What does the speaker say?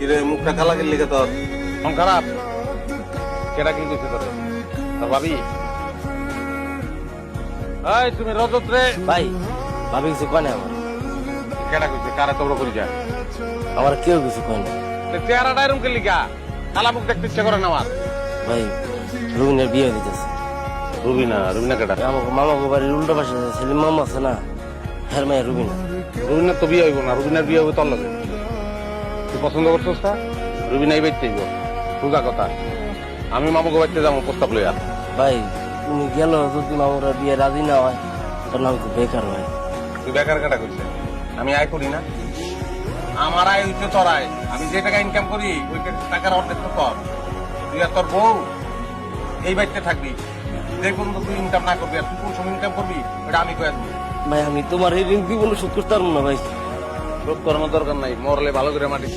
কিরে মুখটা কালা গেলি কে তোর? মন খারাপ কেটা কি কইছে তোরে তোর ভাবি? এই তুমি রজত রে ভাই ভাবি কিছু কয় না আমার কেটা কইছে কারে তোর করি যায় আমার কেউ কিছু কয় না। চেহারাটা এরকম কে লিগা কালা মুখ দেখতে ইচ্ছা করে না আমার। ভাই রুবিনের বিয়ে দিতেছে। রুবিনা কেটা? আমাকে মামাকে বাড়ির উল্টো পাশে সেলিম মামা আছে না, হ্যার মায়ের রুবিনা। রুবিনার তো বিয়ে হইব না, রুবিনার বিয়ে হইব তোর লগে। তুই পছন্দ করছিস না? রুবিনা এই বাড়িতে হইব, সোজা কথা। আমি মামাকে বাড়িতে যাবো প্রস্তাব লইয়া। ভাই তুমি গেল যদি মামারা বিয়ে রাজি না হয় তোর নাম খুব বেকার ভাই। তুই বেকার কাটা করছিস, আমি আয় করি না। আমার আয় হইতে তোর আয়। আমি যে টাকা ইনকাম করি ওই টাকার অর্ধেক তো তোর। তুই আর তোর বউ এই বাড়িতে থাকবি, যে পর্যন্ত তুই ইনকাম না করবি। আর তুই কোন সময় ইনকাম করবি ওটা আমি কয়ে দেবো। ভাই আমি তোমার এই ঋণ কি বলে শোধ করতে পারবো না ভাই। রোধ করানোর দরকার নাই, মরলে ভালো করে মাটি